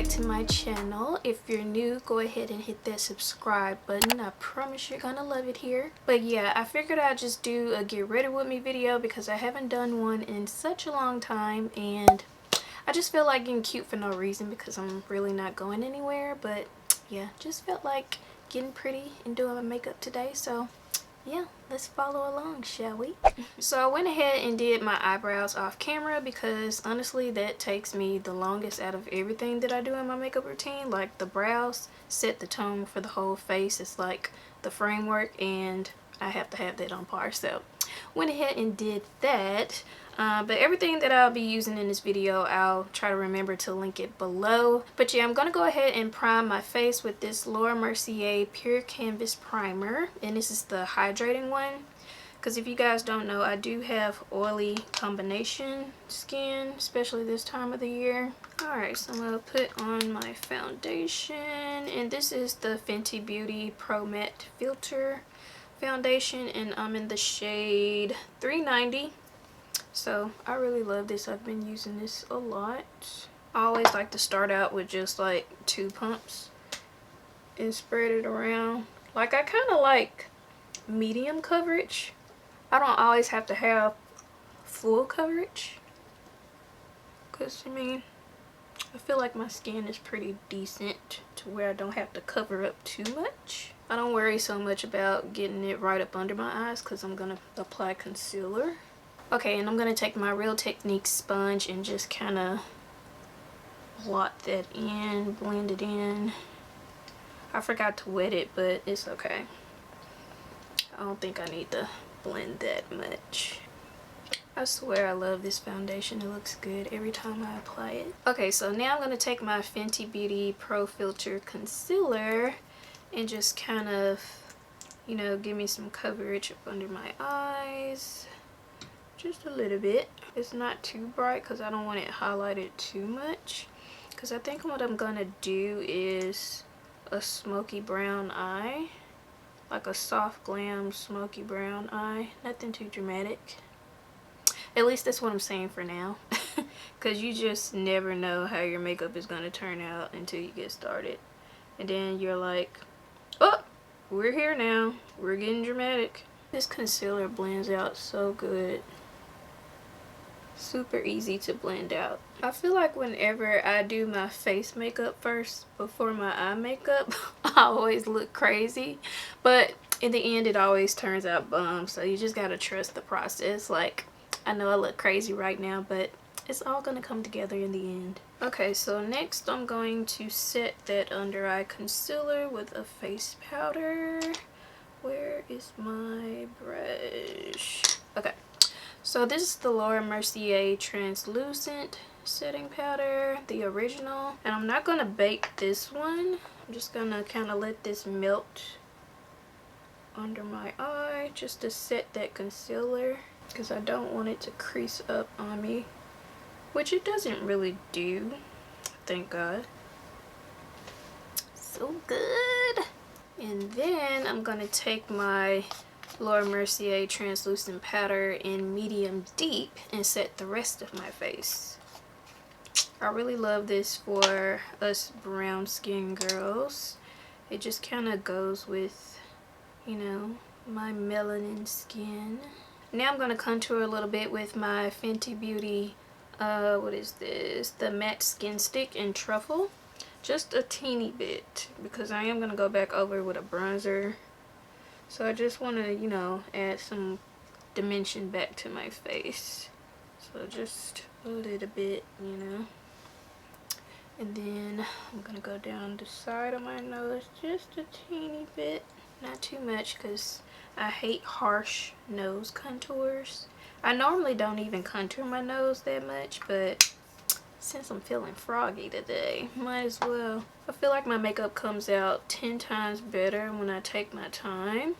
back to my channel. If you're new, go ahead and hit that subscribe button. I promise you're gonna love it here. But yeah, I figured I'd just do a get ready with me video because I haven't done one in such a long time, and I just feel like getting cute for no reason because I'm really not going anywhere. But yeah, just felt like getting pretty and doing my makeup today, so yeah, let's follow along, shall we? So I went ahead and did my eyebrows off camera because honestly that takes me the longest out of everything that I do in my makeup routine. Like, the brows set the tone for the whole face. It's like the framework, and I have to have that on par, so went ahead and did that. But everything that I'll be using in this video, I'll try to remember to link it below. But yeah, I'm gonna go ahead and prime my face with this Mercier Pure Canvas Primer, and this is the hydrating one. Because if you guys don't know, I do have oily combination skin, especially this time of the year. Alright, so I'm going to put on my foundation, and this is the Fenty Beauty Pro Matte Filter foundation, and I'm in the shade 390. So I really love this. I've been using this a lot. I always like to start out with just like 2 pumps and spread it around. Like, I kind of like medium coverage. I don't always have to have full coverage, because I mean, I feel like my skin is pretty decent to where I don't have to cover up too much. I don't worry so much about getting it right up under my eyes because I'm gonna apply concealer. Okay, and I'm gonna take my Real Techniques sponge and just kind of blot that in, blend it in. I forgot to wet it, but it's okay. I don't think I need to blend that much. I swear I love this foundation. It looks good every time I apply it. Okay, so now I'm going to take my Fenty Beauty Pro Filter Concealer and just kind of, you know, give me some coverage up under my eyes. Just a little bit. It's not too bright because I don't want it highlighted too much. Because I think what I'm going to do is a smoky brown eye. Like a soft glam smoky brown eye. Nothing too dramatic. At least that's what I'm saying for now. Because you just never know how your makeup is going to turn out until you get started. And then you're like, oh, we're here now. We're getting dramatic. This concealer blends out so good. Super easy to blend out. I feel like whenever I do my face makeup first before my eye makeup, I always look crazy, but in the end it always turns out bomb. So you just gotta trust the process. Like, I know I look crazy right now, but it's all gonna come together in the end. Okay, so next I'm going to set that under eye concealer with a face powder. Where is my brush? Okay. So this is the Mercier Translucent Setting Powder, the original. And I'm not going to bake this one. I'm just going to kind of let this melt under my eye just to set that concealer, because I don't want it to crease up on me, which it doesn't really do, thank God. So good. And then I'm going to take my Mercier Translucent Powder in medium deep and set the rest of my face. I really love this for us brown skin girls. It just kind of goes with, you know, my melanin skin. Now I'm going to contour a little bit with my Fenty Beauty, what is this? The Matte Skin Stick in Truffle. Just a teeny bit, because I am going to go back over with a bronzer. So I just want to, you know, add some dimension back to my face. So just a little bit, you know. And then I'm going to go down the side of my nose just a teeny bit. Not too much, because I hate harsh nose contours. I normally don't even contour my nose that much, but since I'm feeling froggy today, might as well. I feel like my makeup comes out 10 times better when I take my time.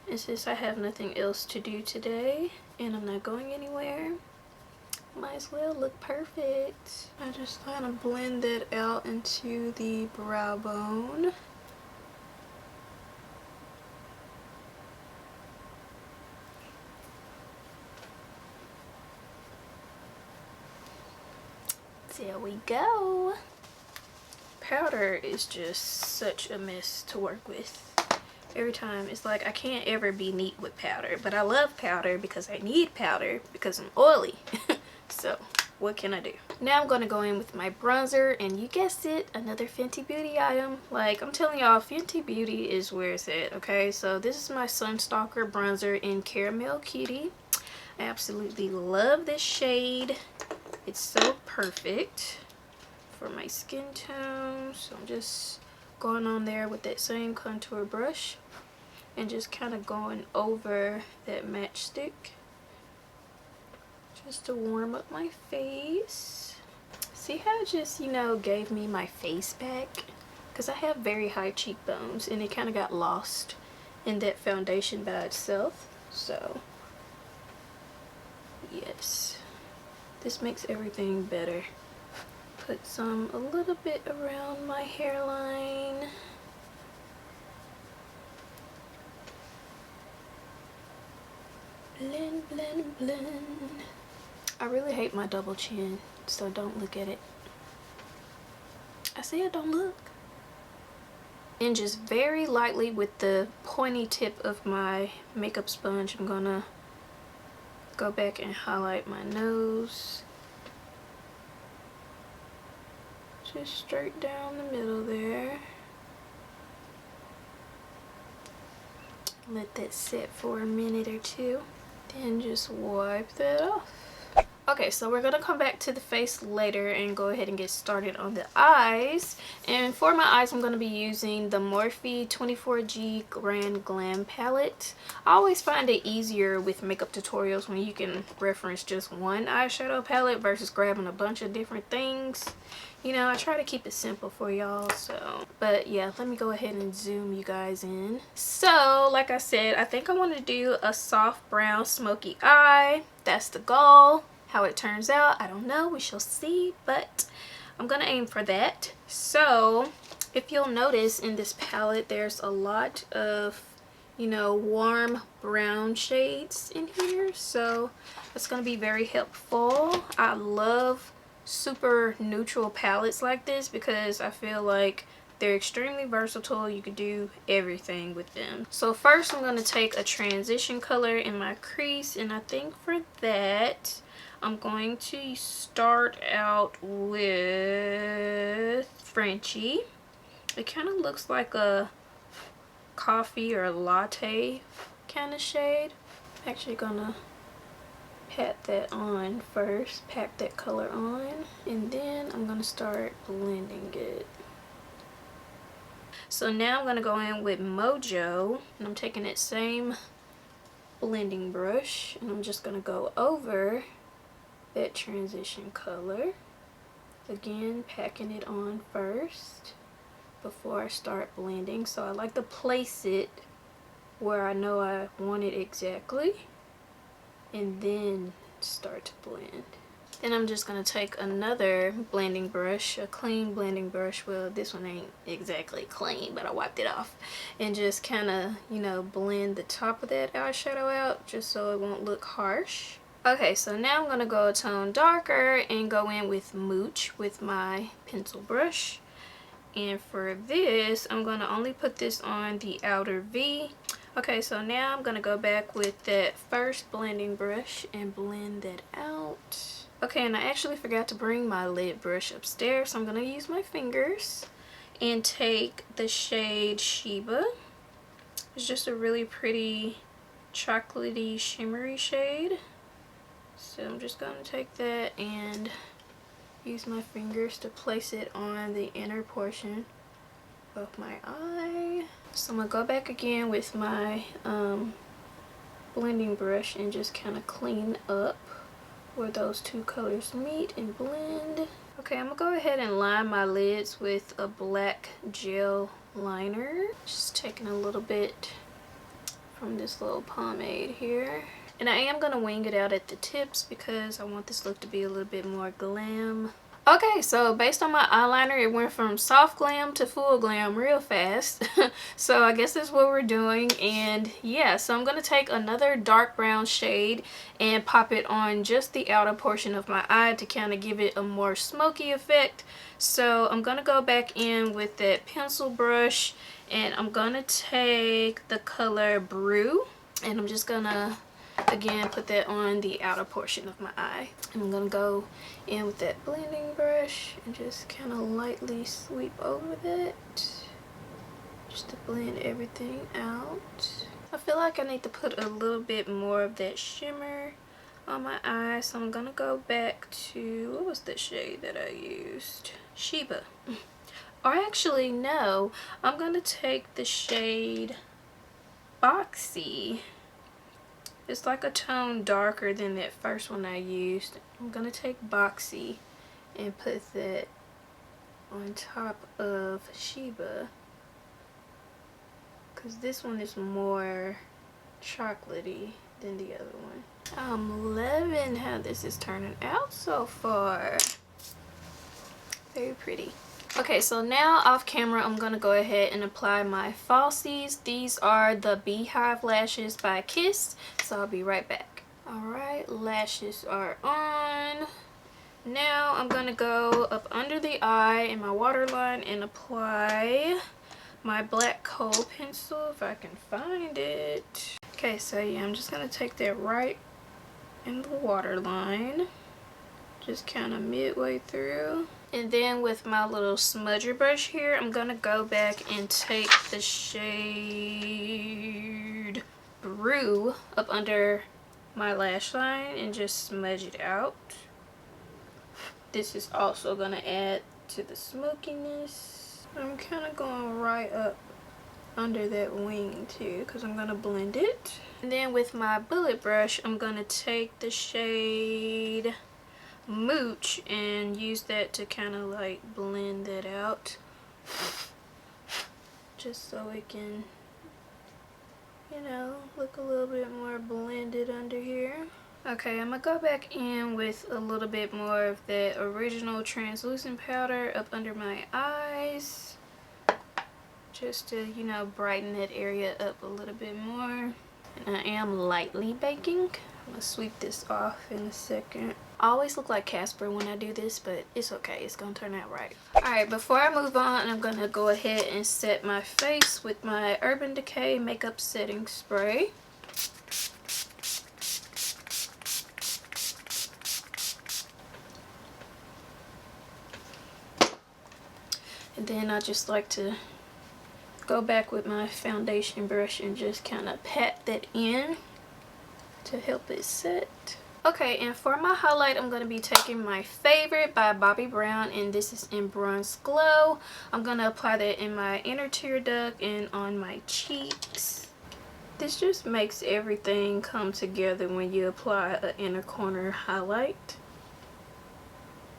And since I have nothing else to do today and I'm not going anywhere, might as well look perfect. I just kind of blend that out into the brow bone. There we go. powder is just such a mess to work with. Every time it's like I can't ever be neat with powder, but I love powder because I need powder because I'm oily. So what can I do? Now I'm going to go in with my bronzer, and you guessed it, another Fenty Beauty item. Like, I'm telling y'all, Fenty Beauty is where it's at, okay? So this is my Stalker bronzer in Caramel Cutie. I absolutely love this shade. It's so perfect for my skin tone. So I'm just going on there with that same contour brush and just kind of going over that matchstick just to warm up my face. See how it just, you know, gave me my face back? Because I have very high cheekbones and it kind of got lost in that foundation by itself. So yes, this makes everything better. Put some a little bit around my hairline. Blend, blend, blend. I really hate my double chin, so don't look at it. I said don't look. And just very lightly with the pointy tip of my makeup sponge, I'm gonna go back and highlight my nose. Just straight down the middle there. Let that sit for a minute or two. Then just wipe that off. Okay, so we're gonna come back to the face later and go ahead and get started on the eyes. And for my eyes, I'm gonna be using the Morphe 24G Grand Glam palette. I always find it easier with makeup tutorials when you can reference just one eyeshadow palette versus grabbing a bunch of different things. You know, I try to keep it simple for y'all, so. But yeah, let me go ahead and zoom you guys in. So, like I said, I think I want to do a soft brown smoky eye. That's the goal. How it turns out, I don't know. We shall see, but I'm going to aim for that. So, if you'll notice in this palette, there's a lot of, you know, warm brown shades in here. So, it's going to be very helpful. I love super neutral palettes like this because I feel like they're extremely versatile. You can do everything with them. So first I'm going to take a transition color in my crease, and I think for that I'm going to start out with Frenchie. It kind of looks like a coffee or a latte kind of shade. I'm actually gonna pat that on first, pack that color on, and then I'm gonna start blending it. So now I'm gonna go in with Mojo, and I'm taking that same blending brush and I'm just gonna go over that transition color. Again, packing it on first before I start blending. So I like to place it where I know I want it exactly, and then start to blend. Then I'm just going to take another blending brush, a clean blending brush. Well, this one ain't exactly clean, but I wiped it off. And just kind of, you know, blend the top of that eyeshadow out just so it won't look harsh. Okay, so now I'm going to go a tone darker and go in with Mooch with my pencil brush. And for this, I'm going to only put this on the outer V. Okay, so now I'm going to go back with that first blending brush and blend that out. Okay, and I actually forgot to bring my lid brush upstairs, so I'm going to use my fingers and take the shade Sheba. It's just a really pretty chocolatey shimmery shade. So I'm just going to take that and use my fingers to place it on the inner portion of my eye. So I'm going to go back again with my blending brush and just kind of clean up where those two colors meet and blend. Okay, I'm going to go ahead and line my lids with a black gel liner. Just taking a little bit from this little pomade here. And I am going to wing it out at the tips because I want this look to be a little bit more glam. Okay, so based on my eyeliner, it went from soft glam to full glam real fast. So I guess that's what we're doing. And yeah, so I'm going to take another dark brown shade and pop it on just the outer portion of my eye to kind of give it a more smoky effect. So I'm going to go back in with that pencil brush, and I'm going to take the color Brew, and I'm just going to again put that on the outer portion of my eye. And I'm gonna go in with that blending brush and just kind of lightly sweep over that just to blend everything out. I feel like I need to put a little bit more of that shimmer on my eye, so I'm gonna go back to, what was the shade that I used? Sheba. Or actually no, I'm gonna take the shade Boxy. It's like a tone darker than that first one I used. I'm gonna take Boxy and put that on top of Sheba, because this one is more chocolatey than the other one. I'm loving how this is turning out so far. Very pretty. Okay, so now off camera, I'm going to go ahead and apply my falsies. These are the Beehive lashes by Kiss, so I'll be right back. Alright, lashes are on. Now I'm going to go up under the eye in my waterline and apply my black kohl pencil, if I can find it. Okay, so yeah, I'm just going to take that right in the waterline, just kind of midway through. And then with my little smudger brush here, I'm going to go back and take the shade Brew up under my lash line and just smudge it out. This is also going to add to the smokiness. I'm kind of going right up under that wing too, because I'm going to blend it. And then with my bullet brush, I'm going to take the shade Mooch and use that to kind of like blend that out, just so it can, you know, look a little bit more blended under here. Okay, I'm gonna go back in with a little bit more of that original translucent powder up under my eyes, just to, you know, brighten that area up a little bit more. And I am lightly baking. I'm gonna sweep this off in a second. I always look like Casper when I do this, but it's okay, it's gonna turn out right. Alright, before I move on, I'm gonna go ahead and set my face with my Urban Decay makeup setting spray. And then I just like to go back with my foundation brush and just kind of pat that in to help it set. Okay, and for my highlight, I'm going to be taking my favorite by Bobbi Brown, and this is in Bronze Glow. I'm going to apply that in my inner tear duct and on my cheeks. This just makes everything come together when you apply an inner corner highlight.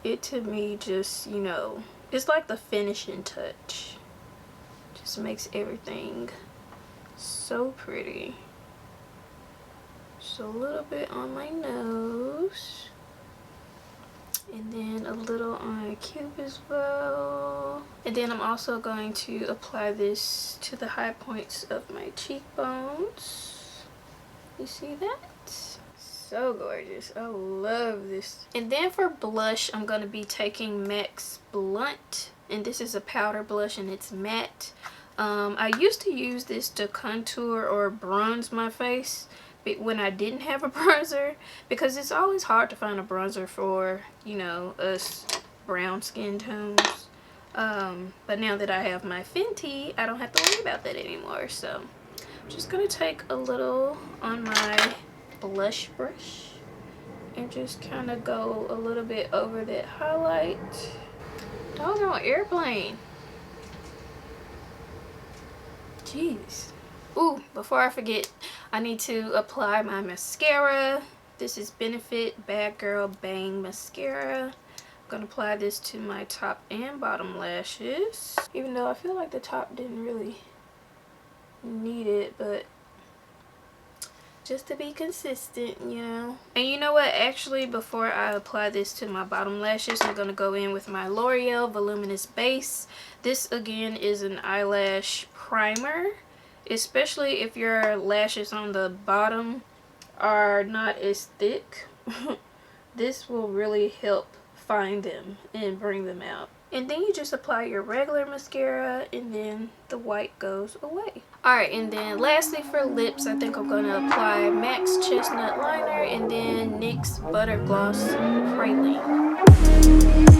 It, to me, just, you know, it's like the finishing touch. Just makes everything so pretty. Just a little bit on my nose, and then a little on my cube as well. And then I'm also going to apply this to the high points of my cheekbones. You see that? So gorgeous. I love this. And then for blush, I'm going to be taking MAC's Blunt, and this is a powder blush and it's matte. I used to use this to contour or bronze my face when I didn't have a bronzer, because it's always hard to find a bronzer for, you know, us brown skin tones. But now that I have my Fenty, I don't have to worry about that anymore. So I'm just gonna take a little on my blush brush and just kind of go a little bit over that highlight. Doggone airplane. Jeez. Ooh, before I forget, I need to apply my mascara. This is Benefit Bad Girl Bang Mascara. I'm going to apply this to my top and bottom lashes. Even though I feel like the top didn't really need it, but just to be consistent, you know. And you know what, actually before I apply this to my bottom lashes, I'm going to go in with my L'Oreal Voluminous base. This again is an eyelash primer, especially if your lashes on the bottom are not as thick. This will really help find them and bring them out. And then you just apply your regular mascara and then the white goes away. Alright, and then lastly for lips, I think I'm going to apply MAC's Chestnut Liner and then NYX Butter Gloss Praline.